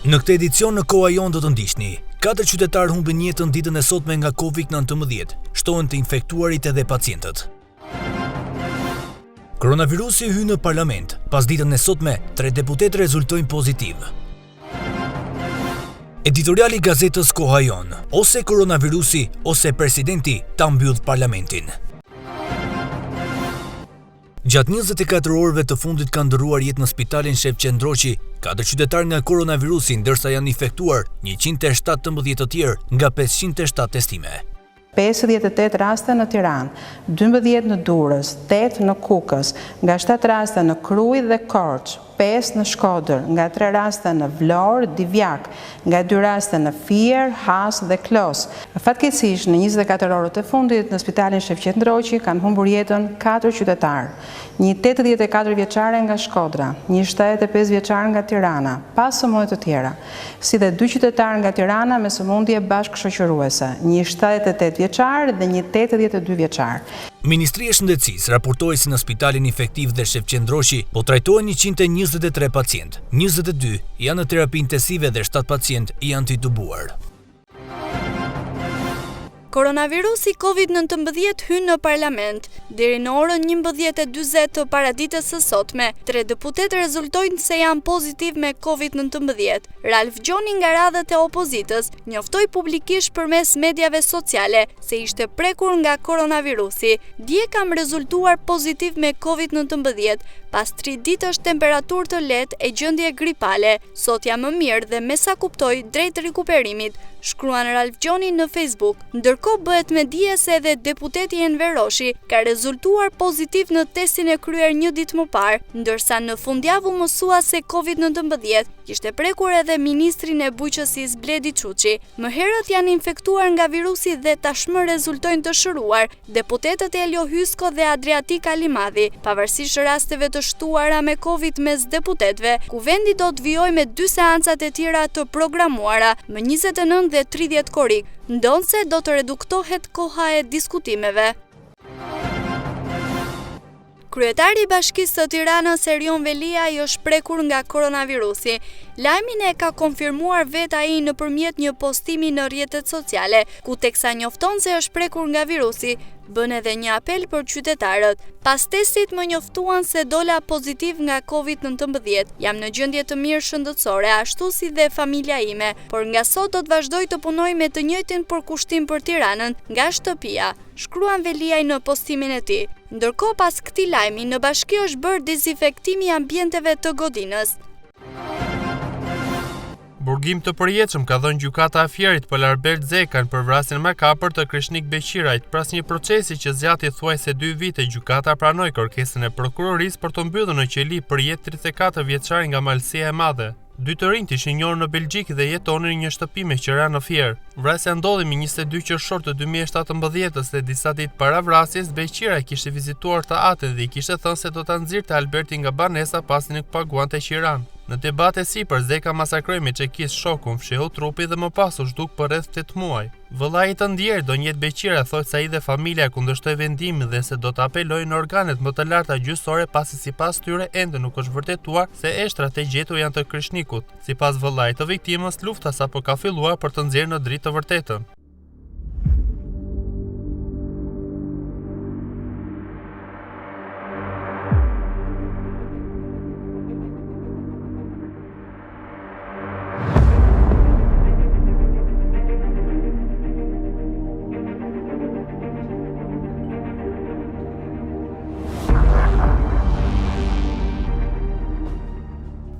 Në këtë edicion në Koha Jon do të ndiqni. 4 qytetarë humbin jetën ditën e sotme nga Covid-19, shtohen të infektuarit edhe pacientët. Koronavirusi hy në parlament, pas ditën e sotme, 3 deputetë rezultojnë pozitiv. Editoriali gazetës Koha Jon, ose koronavirusi, ose presidenti ta mbyll parlamentin. Gjatë 24 orëve të fundit kanë ndërruar jetë në spitalin Shef Qendroqi 4 qytetarë nga koronavirusi, ndërsa janë infektuar 117 të tjerë nga 507 testime. 58 raste në Tiranë, 12 në Durrës, 8 në Kukës, nga 7 raste në Krujë dhe Korçë, 5 në Shkodër, nga 3 raste në Vlorë, Divjak, nga 2 raste në Fier, Has dhe Klos. Fatkeqësisht, në 24 orët e fundit në spitalin Shef Qendroqi kanë humbur jetën 4 qytetarë, një 84 vjeçare nga Shkodra, një 75 vjeçar nga Tirana, pa sëmundje të tjera, si dhe 2 qytetarë nga Tirana me sëmundje bashkëshoqëruese, një 78 vjeçar dhe një 82 vjeçar. Ministria e Shëndetësisë raportoi se në spitalin infektiv dhe Shef Qendroqi po trajtohen 123 pacient, 22 janë në terapi intensive dhe 7 pacient janë të intubuar. Koronavirusi Covid-19 hyn në parlament. Deri në orën 11:40 të paraditës së sotme, 3 deputetë rezultojnë se janë pozitiv me Covid-19. Ralph Gjoni nga radhët e opozitës njoftoi publikisht përmes mediave sociale se ishte prekur nga koronavirusi. Dje kam rezultuar pozitiv me Covid-19 pas 3 ditësh temperaturë të lehtë e gjendje gripale. Sot jam më mirë dhe me sa kuptoj drejt rikuperimit, shkruan Ralph Gjoni në Facebook. Ndërkohë bëhet me dije se edhe deputeti Enver Roshi ka rezultuar pozitiv në testin e kryer një ditë më parë, ndërsa në fundjavë u mësua se Covid-19 kishte prekur edhe ministrin e bujqësisë Bledi Çuçi. Më herët janë infektuar nga virusi dhe tashmë rezultojnë të shëruar deputetët Elio Hysko dhe Adriatik Alimadhi. Pavarësisht rasteve të shtuara me Covid mes deputetëve, kuvendi do të vijojë me 2 seancat e tjera të programuara më 29 dhe 30 korrik, ndonse do të reduktohet koha e diskutimeve. Kryetari i Bashkisë së Tiranës Erion Veliaj është prekur nga koronavirusi. Lajmin e ka konfirmuar vetë ai nëpërmjet një postimi në rrjetet sociale, ku teksa njofton se është prekur nga virusi, bën edhe një apel për qytetarët. Pas testit më njoftuan se dola pozitiv nga Covid-19. Jam në gjendje të mirë shëndetësore, ashtu si dhe familja ime, por nga sot do të vazhdoj të punoj me të njëjtin përkushtim për Tiranën nga shtëpia, shkruan Veliaj në postimin e tij. Ndërkohë pas këtij lajmi në bashki është bërë dezinfektimi i ambienteve të godinës. Burgim të përjetshëm ka dhënë gjykata e Fierit për Albert Zekan për vrasjen makapër të Krishnik Beqirajt. Pas një procesi që zgjati thuajse 2 vite, gjykata pranoi kërkesën e prokurorisë për të mbyllur në qeli përjet 34 vjeçari nga malësia e madhe. 2 të rinjt ishin njohur në Belgjik dhe jetonin në një shtëpi me qira në Fier. Vrasja ndodhi më 22 qershor të 2017 dhe disa ditë para vrasjes, Beqiraj kishte vizituar të atin dhe i kishte thënë se do ta nxirrte Albertin nga banesa pasi nuk paguante qiran. Në debate sipër, Zeka masakroi me çekis shokun, fshihu trupi dhe më pas u zhduk për rreth 8 muaj. Vëllai i të ndjerë Donjet Beqira thotë se ai dhe familja kundërshtoi vendimin dhe se do të apelojë në organet më të larta gjyqësore pasi sipas tyre ende nuk është vërtetuar se eshtrat e gjetur janë të Krishnikut. Sipas vëllait të viktimës, lufta sapo ka filluar për të nxjerrë në dritë të vërtetën.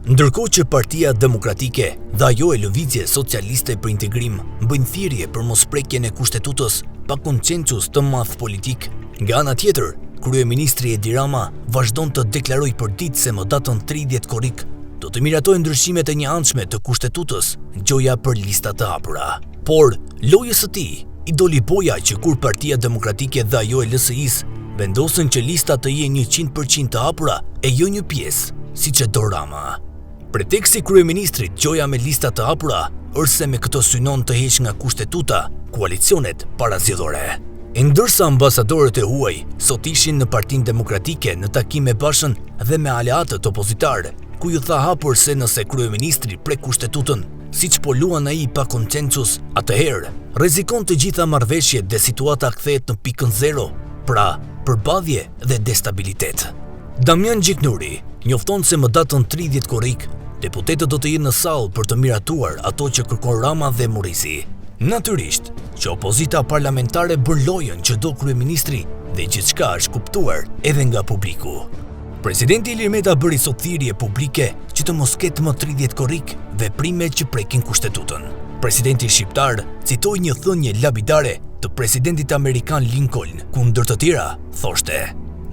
Ndërkohë që Partia Demokratike dhe ajo e Lëvizje Socialiste për Integrim bëjnë thirrje për mosprekjen e kushtetutës pa konsensus të madh politik, nga ana tjetër, kryeministri Edi Rama vazhdon të deklarojë përditëse se më datën 30 korrik do të miratojë ndryshimet e njëanshme të kushtetutës, gjoja për lista të hapura. Por lojës së tij i doli boja që kur Partia Demokratike dhe ajo e LSI-s vendosën që lista të jenë 100% të hapura e jo një pjesë, siç e do Rama. Preteksti kryeministrit gjoja me lista të hapura është se me këto synon të heq nga kushtetuta koalicionet parazgjedhore. Ndërsa ambasadorët e huaj sot ishin në Partinë Demokratike në takim me Bashën dhe me aleatët opozitar, ku ju tha hapur se nëse kryeministri prek kushtetutën, siç po luan ai pa konsensus, atëherë rrezikon të gjitha marrëveshjet dhe situata kthehet në pikën zero, pra përballje dhe destabilitet. Damian Gjiknuri njofton se më datën 30 korrik, deputetët do të jenë në sallë për të miratuar ato që kërkon Rama dhe Murisi. Natyrisht që opozita parlamentare bën lojën që do kryeministri dhe gjithçka është kuptuar edhe nga publiku. Presidenti Ilir Meta bëri sot thirrje publike që të mos ketë më 30 korrik veprime që prekin kushtetutën. Presidenti shqiptar citoi një thënie lapidare të presidentit amerikan Lincoln, ku ndër të tjera thoshte: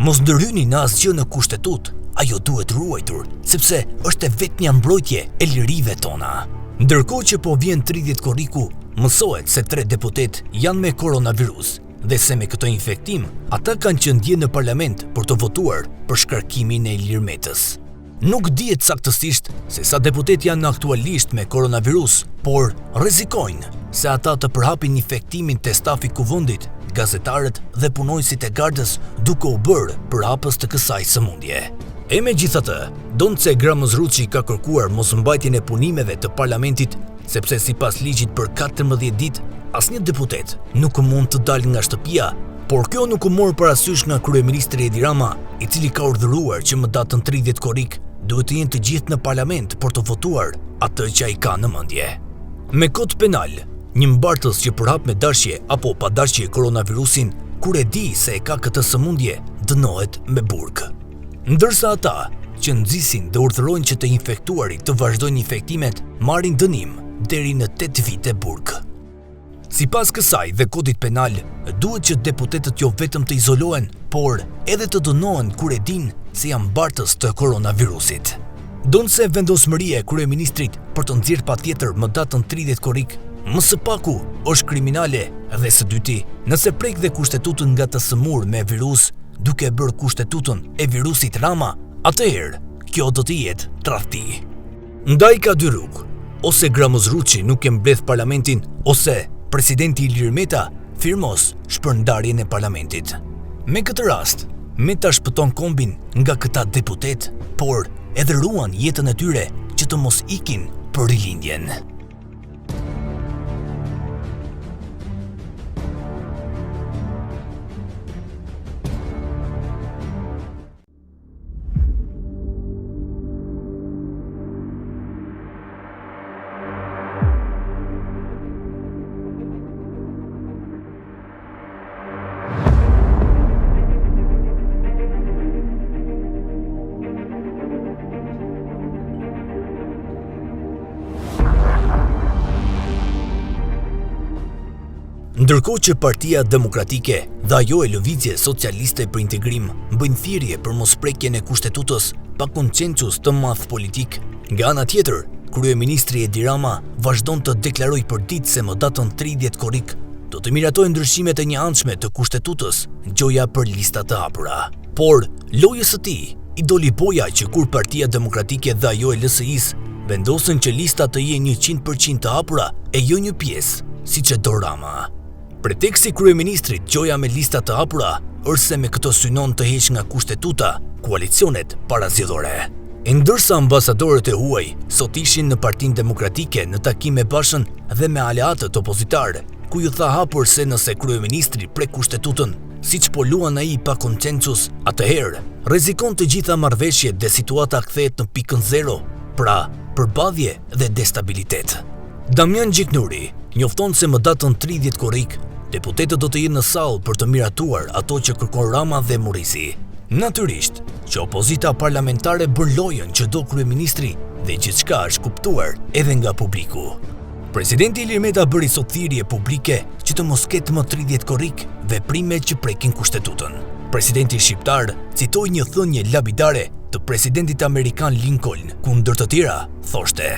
"Mos ndërhyni në asgjë në kushtetutë, ajo duhet ruajtur, sepse është e vetmja mbrojtje e lirive tona." Ndërkohë që po vjen 30 korriku, mësohet se 3 deputet janë me koronavirus dhe se me këtë infektim, ata kanë qëndje në parlament për të votuar për shkarkimin e Ilir Metës. Nuk dihet saktësisht se sa deputet janë aktualisht me koronavirus, por rrezikojnë se ata të përhapin infektimin te stafi kuvendit, gazetarët dhe punonjësit e gardës duke u bërë përhapës të kësaj sëmundje. E megjithatë, Donce Gramozruçi ka kërkuar mosmbajtjen e punimeve të parlamentit, sepse sipas ligjit për 14 ditë asnjë deputet nuk mund të dalë nga shtëpia, por kjo nuk u mor parasysh nga kryeministri Edi Rama, i cili ka urdhëruar që më datën 30 korrik duhet të jenë të gjithë në parlament për të votuar atë që ai ka në mendje. Me kod penal, një mbartës që përhap me dashje apo pa dashje koronavirusin, kur e di se e ka këtë sëmundje, dënohet me burg. Ndërsa ata që nxisin dhe urdhërojnë që të infektuarit të vazhdojnë infektimet, marrin dënim deri në 8 vite burg. Sipas kësaj dhe kodit penal, duhet që deputetët jo vetëm të izolohen, por edhe të dënohen kur e din se janë mbartës të koronavirusit. Donse vendosmëria e kryeministrit për të nxjerrë patjetër më datën 30 korrik, më së paku është kriminale dhe së dyti, nëse prek dhe kushtetutën nga të sëmur me virus, duke bërë kushtetutën e virusit Rama, atëherë kjo do të jetë tradhti. Ndaj ka dy rrugë, ose Gramozruçi nuk e mbledh parlamentin, ose presidenti Ilir Meta firmos shpërndarjen e parlamentit. Me këtë rast, Meta shpëton kombin nga këta deputet, por edhe ruan jetën e tyre që të mos ikin për rilindjen. Ndërkohë që Partia Demokratike dhe ajo e Lëvizje Socialiste për Integrim bëjnë thirrje për mosprekjen e kushtetutës pa konsensus të madh politik, nga ana tjetër, kryeministri Edi Rama vazhdon të deklarojë përditë se më datën 30 korrik do të miratojë ndryshimet e njëanshme të kushtetutës, gjoja për lista të hapura. Por lojës së tij i doli boja që kur Partia Demokratike dhe ajo e LSI-s vendosën që lista të jenë 100% të hapura e jo një pjesë, siç e do Rama. Preteksti kryeministrit gjoja me lista të hapura është se me këto synon të heq nga kushtetuta koalicionet parazgjedhore. Ndërsa ambasadorët e huaj sot ishin në Partinë Demokratike në takim me Bashën dhe me aleatët opozitar, ku ju tha hapur se nëse kryeministri prek kustetutën, siç po luan ai pa konsensus, atëherë rrezikon të gjitha marrëveshjet dhe situata kthehet në pikën zero, pra përballje dhe destabilitet. Damian Gjiknuri njofton se më datën 30 korrik, deputetët do të jenë në sallë për të miratuar ato që kërkon Rama dhe Murisi. Natyrisht që opozita parlamentare bën lojën që do kryeministri dhe gjithçka është kuptuar edhe nga publiku. Presidenti Ilir Meta bëri sot thirrje publike që të mos ketë më 30 korrik veprime që prekin kustetutën. Presidenti shqiptar citoi një thënie lapidare të presidentit amerikan Lincoln, ku ndër të tjera thoshte: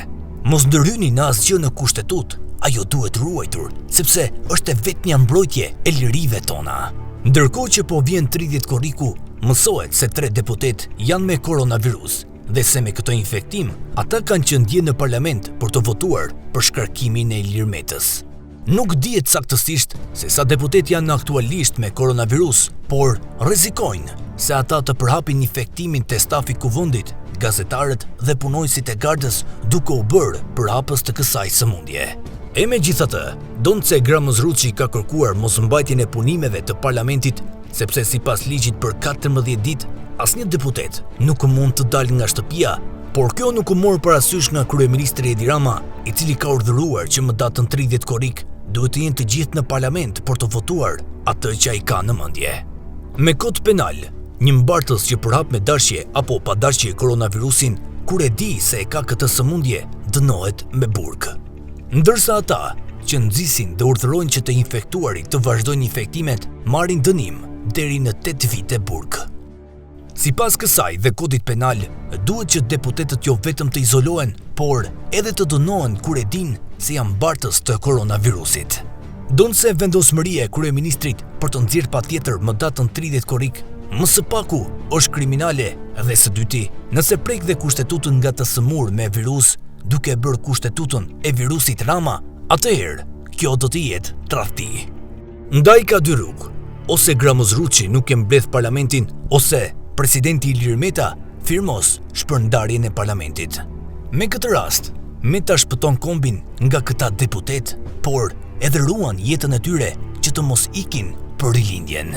"Mos ndërhyni në asgjë në kushtetutë, ajo duhet ruajtur, sepse është e vetmja mbrojtje e lirive tona." Ndërkohë që po vjen 30 korriku, mësohet se 3 deputet janë me koronavirus dhe se me këtë infektim, ata kanë qëndje në parlament për të votuar për shkarkimin e Ilir Metës. Nuk dihet saktësisht se sa deputet janë aktualisht me koronavirus, por rrezikojnë se ata të përhapin infektimin te stafi kuvendit, gazetarët dhe punojësit e gardës duke u bërë për hapës të kësaj sëmundje. E megjithatë, Donce Gramozruçi ka kërkuar mosmbajtjen e punimeve të parlamentit, sepse sipas ligjit për 14 ditë asnjë deputet nuk mund të dalë nga shtëpia, por kjo nuk u mor parasysh nga kryeministri Edi Rama, i cili ka urdhëruar që më datën 30 korrik duhet të jenë të gjithë në parlament për të votuar atë që ai ka në mendje. Me kod penal, një mbartës që përhap me dashje apo pa dashje koronavirusin, kur e di se e ka këtë sëmundje, dënohet me burg. Ndërsa ata që nxisin dhe urdhërojnë që të infektuarit të vazhdojnë infektimet, marrin dënim deri në 8 vite burg. Sipas kësaj dhe kodit penal, duhet që deputetët jo vetëm të izolohen, por edhe të dënohen kur e din se janë mbartës të koronavirusit. Donse vendosmëria e kryeministrit për të nxjerrë patjetër më datën 30 korrik, më së paku është kriminale dhe së dyti, nëse prek dhe kushtetutën nga të sëmur me virus, duke bërë kushtetutën e virusit Rama, atëherë kjo do të jetë tradhti. Ndaj ka dy rrugë, ose Gramozruçi nuk e mbledh parlamentin, ose presidenti Ilir Meta firmos shpërndarjen e parlamentit. Me këtë rast, Meta shpëton kombin nga këta deputet, por edhe ruan jetën e tyre që të mos ikin për rilindjen.